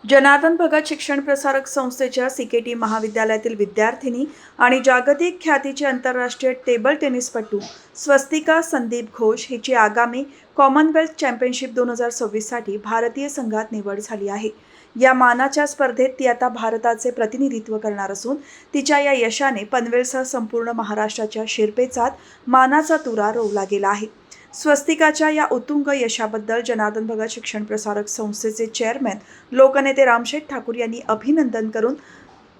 जनार्दन भगत शिक्षण प्रसारक संस्थेच्या सीकेटी महाविद्यालयातील विद्यार्थिनी आणि जागतिक ख्यातीची आंतरराष्ट्रीय टेबल टेनिसपटू स्वस्तिका संदीप घोष हिची आगामी कॉमनवेल्थ चॅम्पियनशिप 2026साठी भारतीय संघात निवड झाली आहे। या मानाच्या स्पर्धेत ती आता भारताचे प्रतिनिधित्व करणार असून तिच्या या यशाने पनवेलसह संपूर्ण महाराष्ट्राच्या शिरपेचात मानाचा तुरा रोवला गेला आहे। स्वस्तिकाच्या या उत्तुंग यशाबद्दल जनार्दन भगत शिक्षण प्रसारक संस्थेचे चेअरमॅन लोकनेते रामशेठ ठाकूर यांनी अभिनंदन करून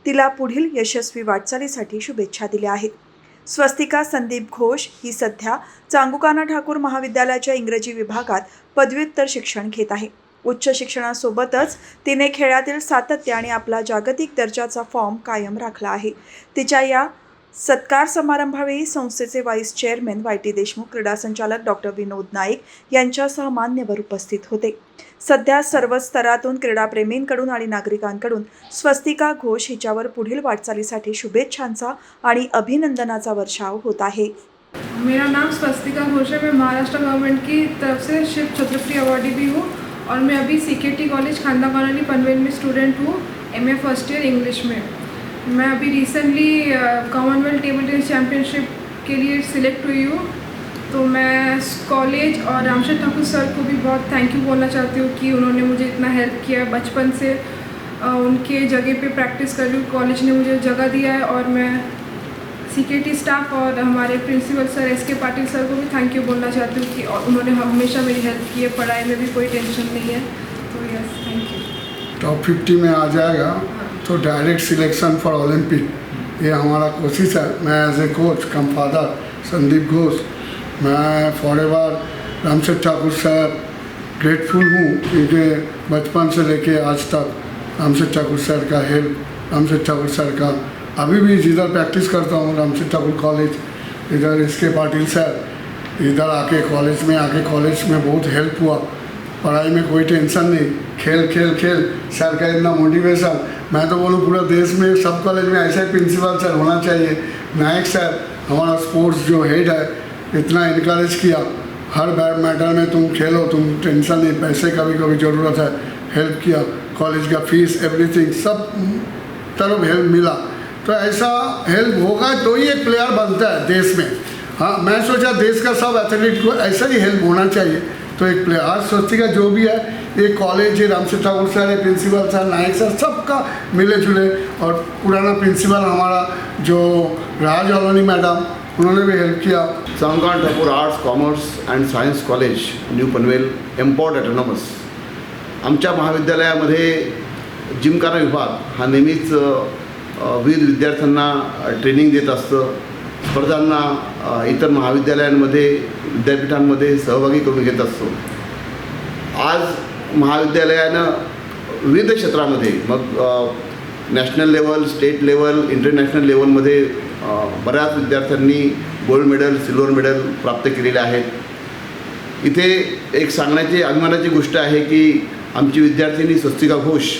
तिला पुढील यशस्वी वाटचालीसाठी शुभेच्छा दिल्या आहेत। स्वस्तिका संदीप घोष ही सध्या चांगुकाना ठाकूर महाविद्यालयाच्या इंग्रजी विभागात पदव्युत्तर शिक्षण घेत आहे। उच्च शिक्षणासोबतच तिने खेळातील सातत्य आणि आपला जागतिक दर्जाचा फॉर्म कायम राखला आहे। तिच्या या सत्कार समारंभावेळी संस्थेचे व्हाईस चेअरमॅन वाय.टी. देशमुख, क्रीडा संचालक डॉक्टर विनोद नाईक यांच्यासह मान्यवर उपस्थित होते। सध्या सर्व स्तरातून क्रीडाप्रेमींकडून आणि नागरिकांकडून स्वस्तिका घोष हिच्यावर पुढील वाटचालीसाठी शुभेच्छांचा आणि अभिनंदनाचा वर्षाव होत आहे। मेरा नाम स्वस्तिका घोष है। मैं महाराष्ट्र गवर्नमेंट की तरफ से शिव छत्रपति अवार्डी भी हूँ और मैं अभी सीकेटी कॉलेज खांदा कॉलोनी पनवेल में स्टूडेंट हूँ, MA फर्स्ट ईयर इंग्लिश में। मैं अभी recently Commonwealth table tennis championship के लिए सिलेक्ट हुई हूँ, तो मैं कॉलेज और रामशेठ ठाकुर सर को भी बहुत थैंक यू बोलना चाहती हूँ कि उन्होंने मुझे इतना हेल्प किया है। बचपन से उनके जगह पे प्रैक्टिस कर रही हूँ, कॉलेज ने मुझे जगह दिया है और मैं सीकेटी स्टाफ और हमारे principal sir SK Patil sir को भी थैंक यू बोलना चाहती हूँ कि उन्होंने हमेशा मेरी हेल्प की है, पढ़ाई में भी कोई टेंशन नहीं है। तो यस, थैंक यू। टॉप 50 में आ जाएगा तो डायरेक्ट सिलेक्शन फॉर ओलंपिक, ये हमारा कोशिश है। मैं as a coach cum father Sandeep Ghosh, मैं forever Ramsheth Thakur sir grateful हूँ क्योंकि बचपन से लेके आज तक रामशेठ ठाकुर सर का हेल्प, रामशेठ ठाकुर सर का अभी भी जिधर प्रैक्टिस करता हूँ रामशेठ ठाकुर कॉलेज, इधर SK पाटिल सर, इधर आके कॉलेज में बहुत हेल्प हुआ। पढ़ाई में कोई टेंशन नहीं, खेल खेल खेल सर का इतना मोटिवेशन। मैं तो बोलूँ पूरा देश में सब कॉलेज में ऐसा ही प्रिंसिपल सर होना चाहिए। नायक सर हमारा स्पोर्ट्स जो हेड है, इतना इनकरेज किया, हर मैटर में तुम खेलो, तुम टेंशन नहीं, पैसे का भी कभी ज़रूरत है हेल्प किया, कॉलेज का फीस एवरीथिंग सब तरफ हेल्प मिला। तो ऐसा हेल्प होगा तो ही एक प्लेयर बनता है देश में। हाँ, मैं सोचा देश का सब एथलीट को ऐसा ही हेल्प होना चाहिए। तो एक प्लेयर आज स्वस्तिका जो भी है, ये कॉलेज है, रामशेठ ठाकुर सर है, प्रिंसिपल सर, नायक सर, सबका मिले जुले, और पुराना प्रिंसिपल हमारा जो राज अलोनी मैडम, उन्होंने भी हेल्प किया। Changukana Thakur arts commerce and science college new Panvel empowered autonomous. आमच्या महाविद्यालयामध्ये जिमखाना विभाग हा नेहमीच विविध विद्यार्थ्यांना ट्रेनिंग देत असतं, स्पर्धांना इतर महाविद्यालयांमध्ये विद्यापीठांमध्ये सहभागी करून घेत असतो। आज महाविद्यालयानं विविध क्षेत्रामध्ये मग national level, state level, international लेवलमध्ये बऱ्याच विद्यार्थ्यांनी गोल्ड मेडल, सिल्वर मेडल प्राप्त केलेले आहेत। इथे एक सांगण्याची अभिमानाची गोष्ट आहे की आमची विद्यार्थिनी स्वस्तिका घोष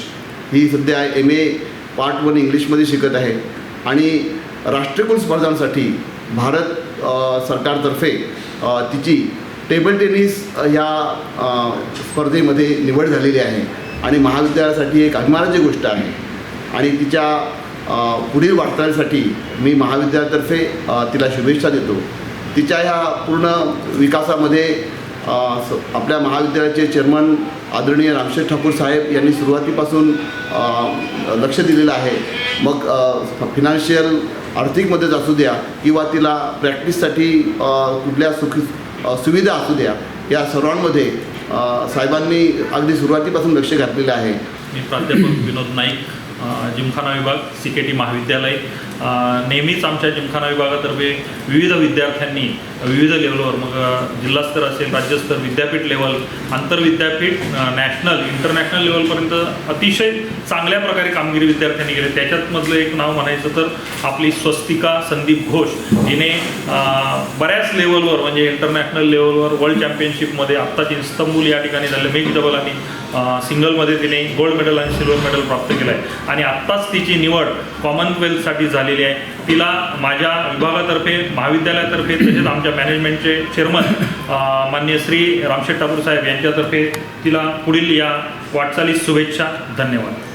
ही सध्या MA पार्ट 1 इंग्लिशमध्ये शिकत आहे आणि राष्ट्रकुल स्पर्धांसाठी भारत सरकारतर्फे तिची टेबल टेनिस या स्पर्धेमध्ये निवड झालेली आहे आणि महाविद्यालयासाठी एक अभिमानाची गोष्ट आहे। आणि तिच्या पुढील वाटचालीसाठी मी महाविद्यालयातर्फे तिला शुभेच्छा देतो। तिच्या ह्या पूर्ण विकासामध्ये आपल्या महाविद्यालयाचे चेअरमन आदरणीय रामशेठ ठाकूर साहेब यांनी सुरुवातीपासून लक्ष दिलेलं आहे। मग फिनान्शियल आर्थिक मदत असू द्या किंवा तिला प्रॅक्टिससाठी कुठल्या सुविधा असू द्या, या सर्वांमध्ये साहेबांनी अगदी सुरुवातीपासून लक्ष घातलेलं आहे। मी प्राध्यापक विनोद नाईक, जिमखाना विभाग सीकेटी महाविद्यालय। नेहमीच आमच्या जिमखाना विभागातर्फे विविध विद्यार्थ्यांनी विविध लेवलवर, मग जिल्हास्तर असेल, राज्यस्तर, विद्यापीठ लेवल, आंतरविद्यापीठ, नॅशनल, इंटरनॅशनल लेवलपर्यंत अतिशय चांगल्या प्रकारे कामगिरी विद्यार्थ्यांनी केली। त्याच्यातमधलं एक नाव म्हणायचं तर आपली स्वस्तिका संदीप घोष हिने बऱ्याच लेवलवर म्हणजे इंटरनॅशनल लेवलवर वर्ल्ड चॅम्पियनशिपमध्ये आत्ताच इस्तंबूल या ठिकाणी झालं मिक्स डबल आणि सिंगलमध्ये तिने गोल्ड मेडल आणि सिल्वर मेडल प्राप्त केलं आहे आणि आत्ताच तिची निवड कॉमनवेल्थसाठी झालेली आहे। तिला माझ्या विभागातर्फे, महाविद्यालयातर्फे, तसेच आमच्या मॅनेजमेंटचे चेअरमन माननीय श्री रामशेठ ठाकूर साहेब यांच्यातर्फे तिला पुढील या वाटचालीस शुभेच्छा. धन्यवाद.